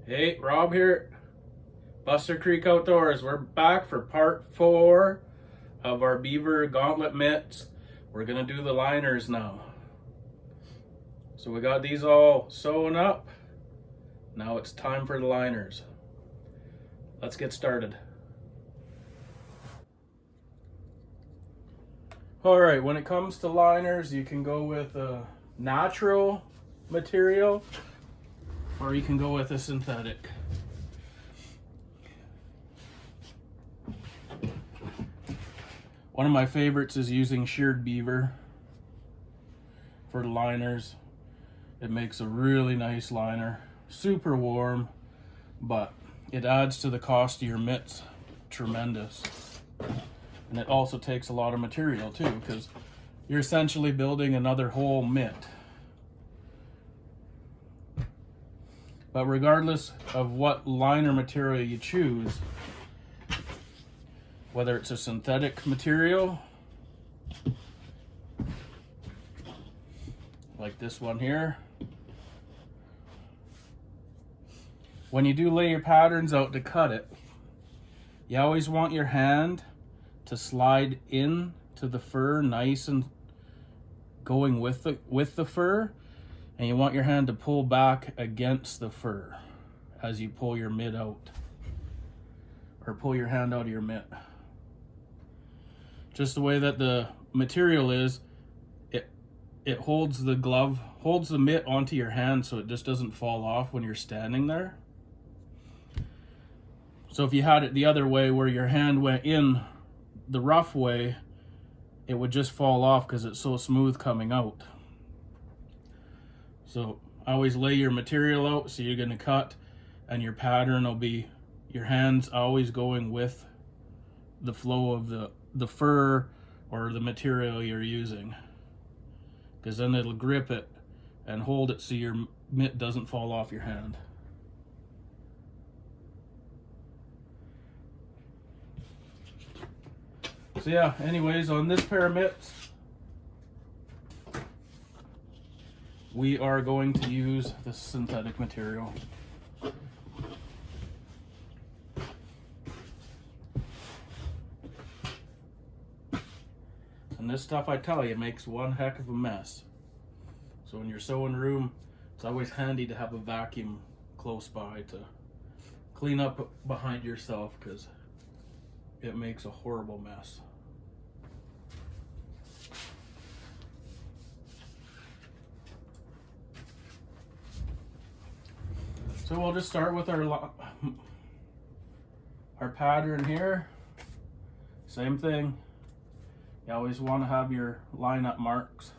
Hey, Rob here, Buster Creek Outdoors. We're back for part 4 of our Beaver Gauntlet mitts. We're gonna do the liners now. So we got these all sewn up. Now it's time for the liners. Let's get started. All right, when it comes to liners, you can go with a natural material or you can go with a synthetic. One of my favorites is using sheared beaver for the liners. It makes a really nice liner, super warm, but it adds to the cost of your mitts tremendous. And it also takes a lot of material too, because you're essentially building another whole mitt. But regardless of what liner material you choose, whether it's a synthetic material, like this one here, when you do lay your patterns out to cut it, you always want your hand to slide in to the fur nice and going with the fur, and you want your hand to pull back against the fur as you pull your mitt out, or pull your hand out of your mitt. Just the way that the material is, it holds the mitt onto your hand so it just doesn't fall off when you're standing there. So if you had it the other way where your hand went in the rough way, it would just fall off because it's so smooth coming out. So always lay your material out so you're going to cut, and your pattern will be, your hands always going with the flow of the fur or the material you're using, because then it'll grip it and hold it so your mitt doesn't fall off your hand. So yeah, anyways, on this pair of mitts, we are going to use the synthetic material. And this stuff, I tell you, makes one heck of a mess. So in your sewing room, it's always handy to have a vacuum close by to clean up behind yourself, because it makes a horrible mess. So we'll just start with our pattern here. Same thing. You always want to have your line up marks.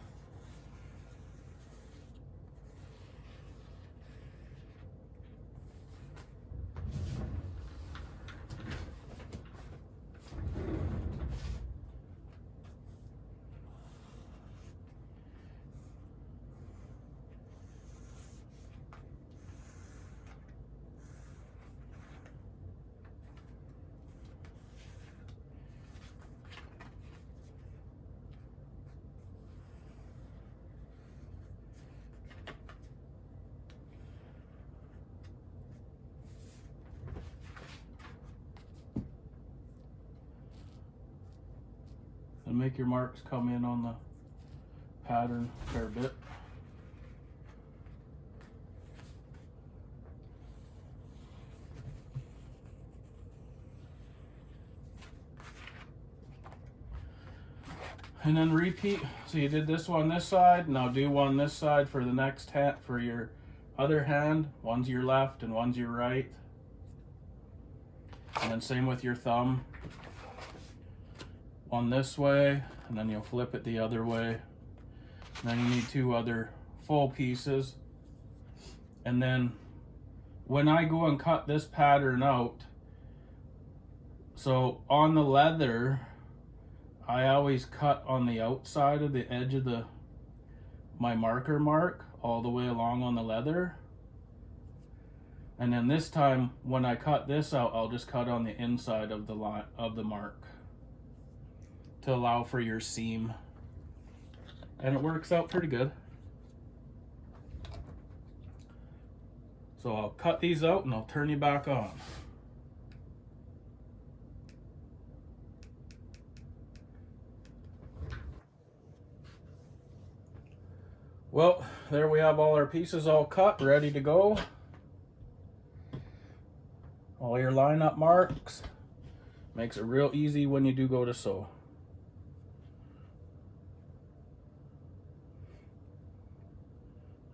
And make your marks come in on the pattern a fair bit. And then repeat. So you did this one this side, now do one this side for the next hand, for your other hand. One's your left and one's your right. And then same with your thumb. One this way, and then you'll flip it the other way. And then you need 2 other full pieces. And then when I go and cut this pattern out, so on the leather, I always cut on the outside of the edge of my marker mark all the way along on the leather. And then this time when I cut this out, I'll just cut on the inside of the mark to allow for your seam. And it works out pretty good. So I'll cut these out and I'll turn you back on. Well, there we have all our pieces all cut, ready to go. All your lineup marks. Makes it real easy when you do go to sew.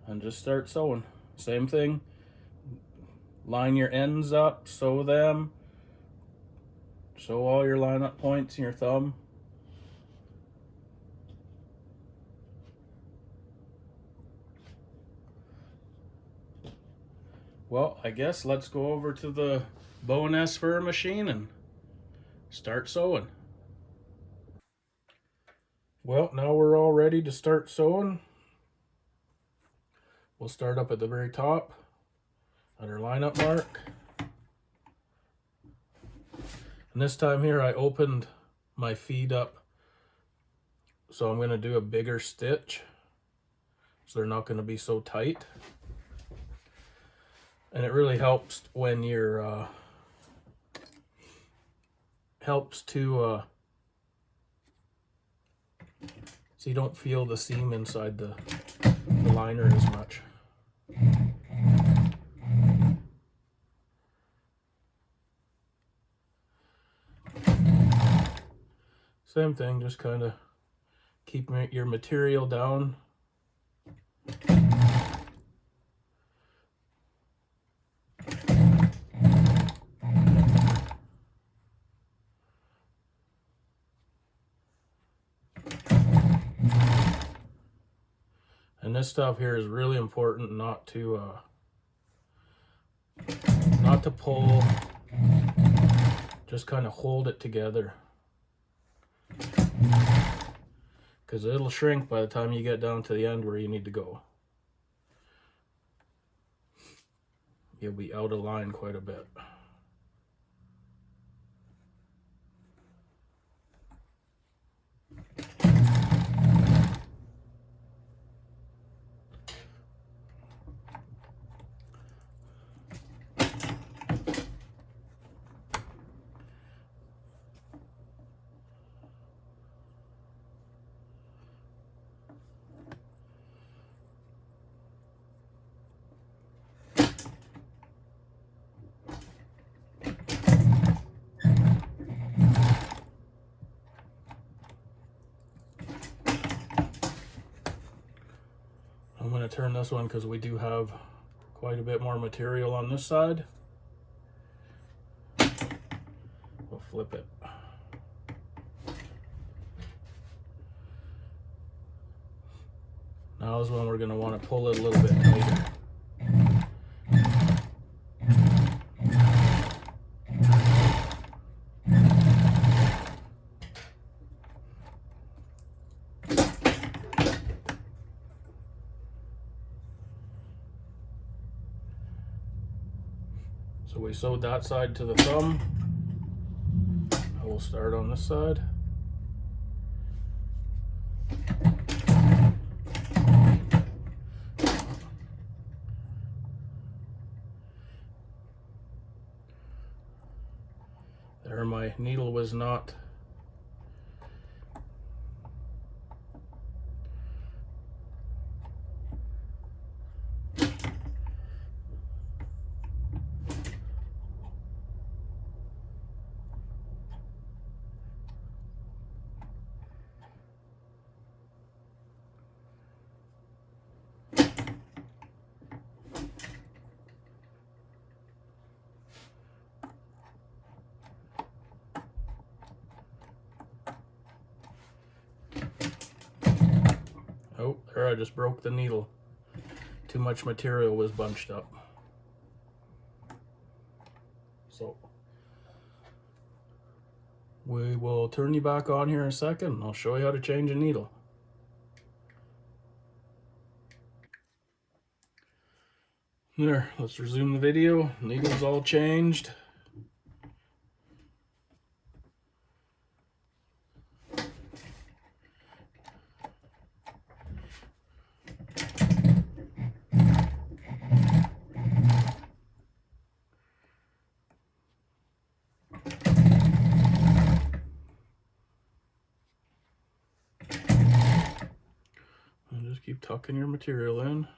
And just start sewing. Same thing. Line your ends up, sew them. Sew all your lineup points in your thumb. Well, I guess let's go over to the bow and S fur machine and start sewing. Well, now we're all ready to start sewing. We'll start up at the very top at our lineup mark. And this time here I opened my feed up, so I'm going to do a bigger stitch so they're not going to be so tight. And it really helps when you're so you don't feel the seam inside the liner as much. Same thing, just kind of keep your material down. And this stuff here is really important not to pull, just kind of hold it together, because it'll shrink by the time you get down to the end where you need to go. You'll be out of line quite a bit. I'm going to turn this one because we do have quite a bit more material on this side. We'll flip it. Now is when we're going to want to pull it a little bit tighter. So we sewed that side to the thumb. I will start on this side. There, my needle was not oh, there, I just broke the needle. Too much material was bunched up. So we will turn you back on here in a second and I'll show you how to change a needle. There, let's resume the video. Needle's all changed. Keep tucking your material in.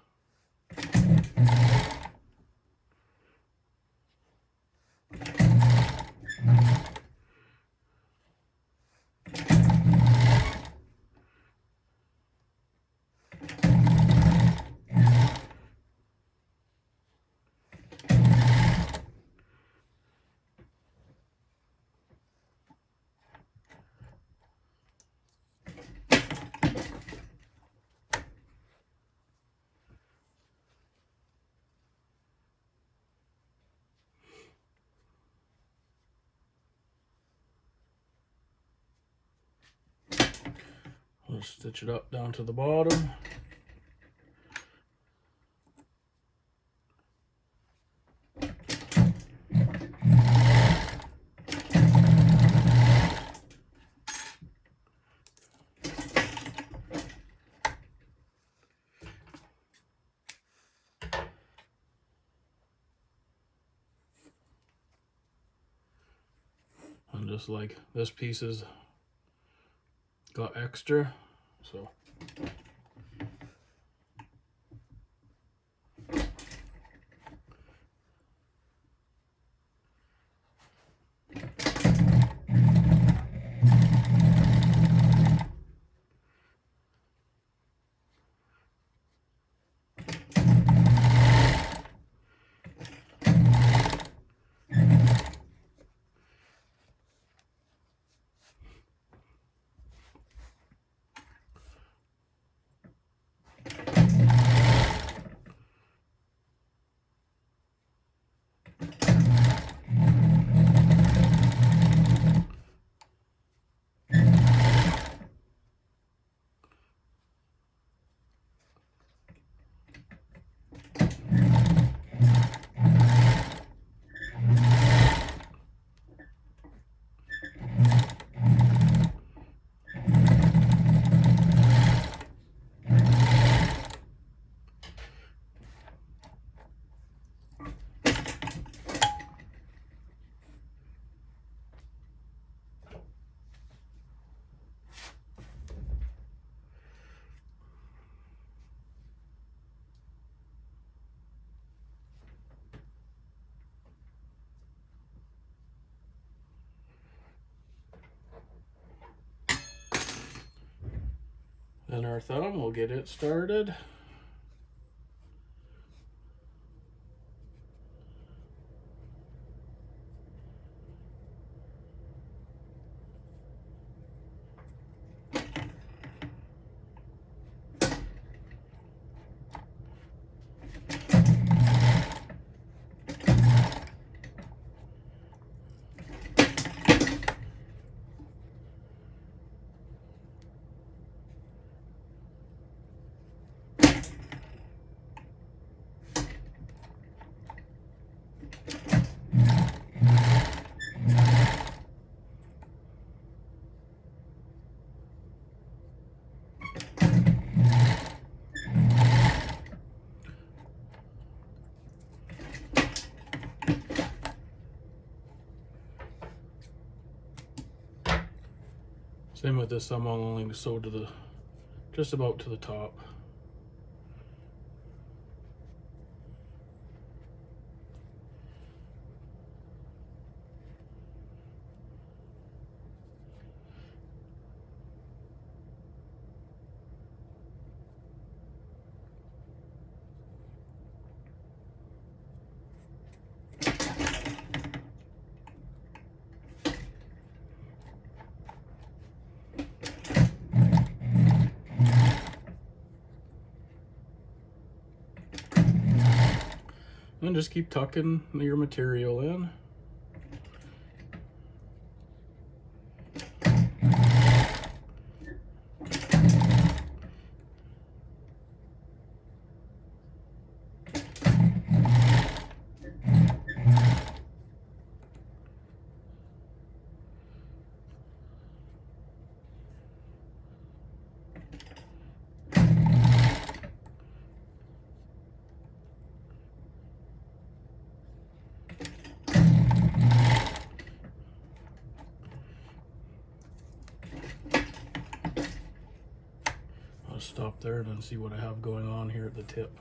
We'll stitch it up down to the bottom. And just like this piece has got extra, so then our thumb, we'll get it started. Same with this thumb, I'll only sew to the, just about to the top. And just keep tucking your material in. stop there and then see what I have going on here at the tip.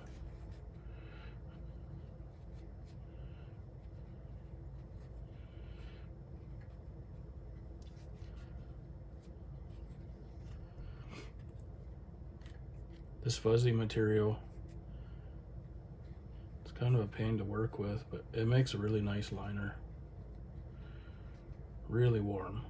This fuzzy material, it's kind of a pain to work with, but it makes a really nice liner. Really warm.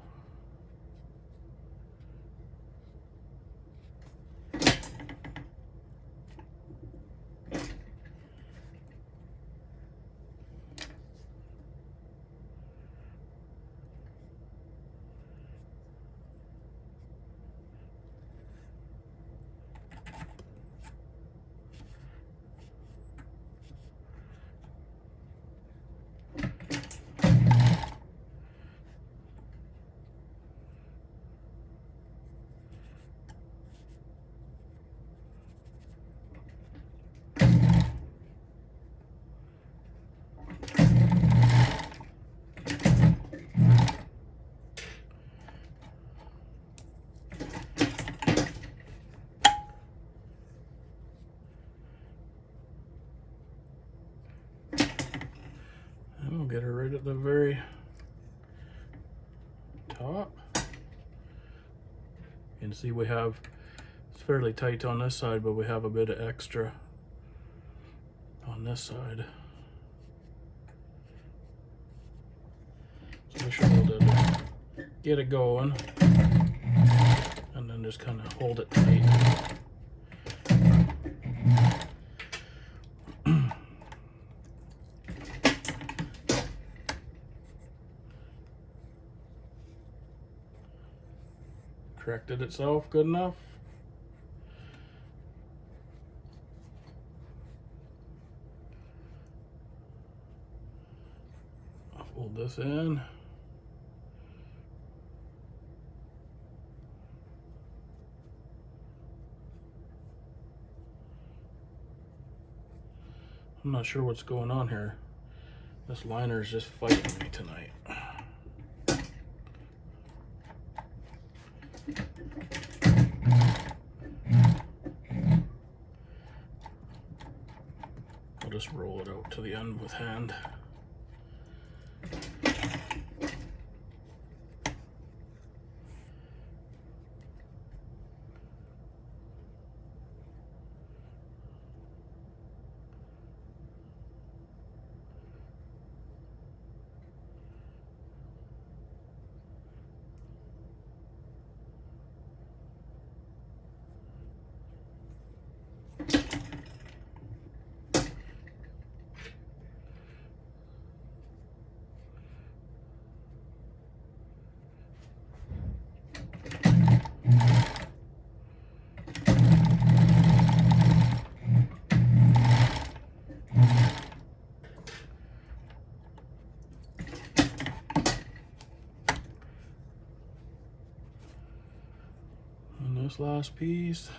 And we'll get her right at the very top. You can see we have, it's fairly tight on this side, but we have a bit of extra on this side. So we should be able to get it going and then just kind of hold it tight. Corrected itself good enough. I'll fold this in. I'm not sure what's going on here. This liner is just fighting me tonight. I'll just roll it out to the end with hand. This last piece,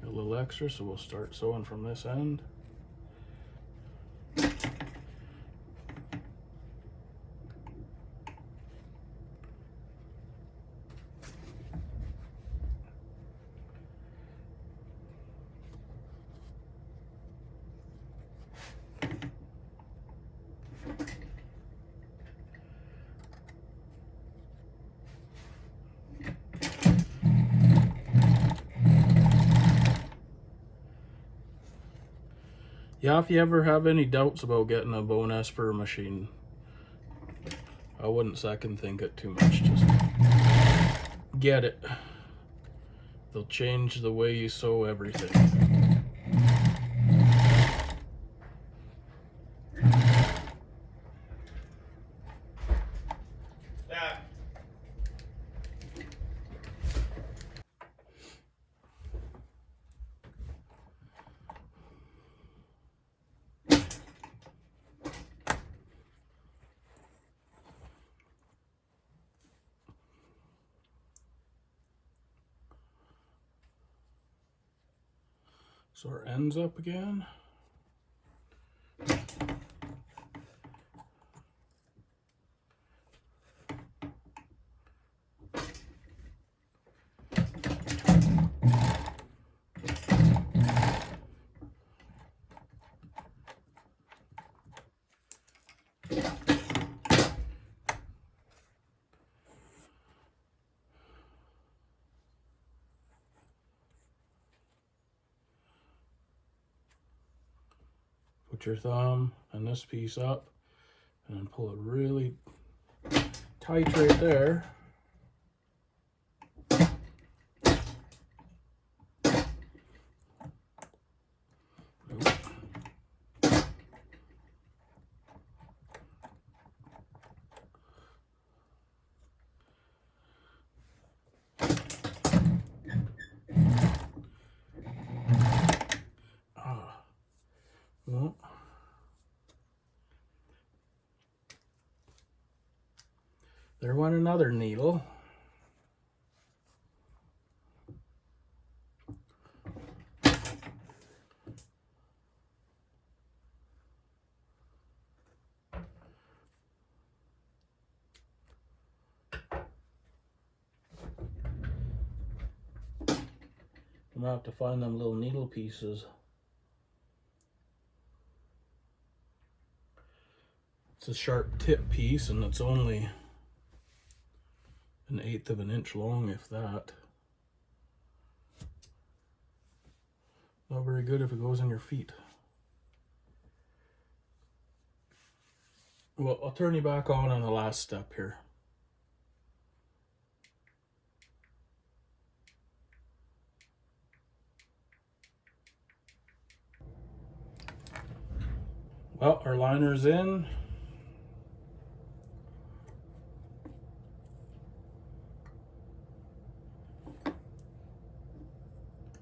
a little extra, so we'll start sewing from this end. Yeah, if you ever have any doubts about getting a bone esper machine, I wouldn't second think it too much. Just get it. They'll change the way you sew everything. So our ends up again. Put your thumb and this piece up and then pull it really tight right there. Well, there went another needle. I'm gonna have to find them little needle pieces. It's a sharp tip piece and it's only 1/8 of an inch long, if that. Not very good if it goes in your feet. Well, I'll turn you back on the last step here. Well, our liner's in.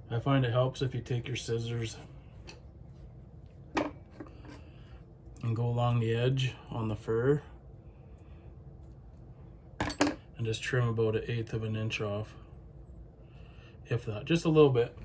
I find it helps if you take your scissors and go along the edge on the fur and just trim about 1/8 of an inch off, if that, just a little bit.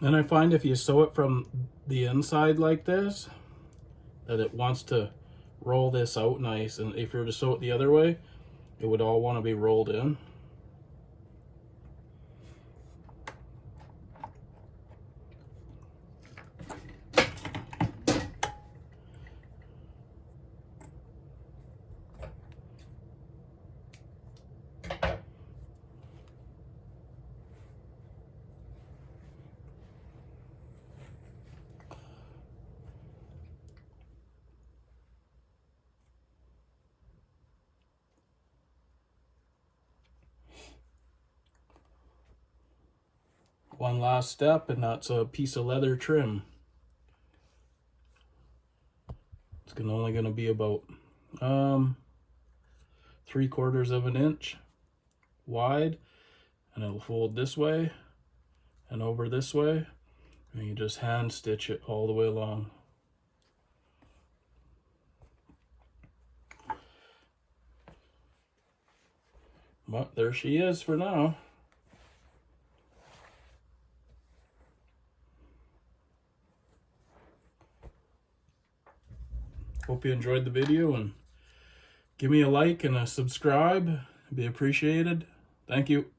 And I find if you sew it from the inside like this, that it wants to roll this out nice. And if you were to sew it the other way, it would all want to be rolled in. One last step, and that's a piece of leather trim. It's only going to be about 3/4 of an inch wide, and it'll fold this way and over this way, and you just hand stitch it all the way along. But there she is for now. Hope you enjoyed the video, and give me a like and a subscribe. It'd be appreciated. Thank you.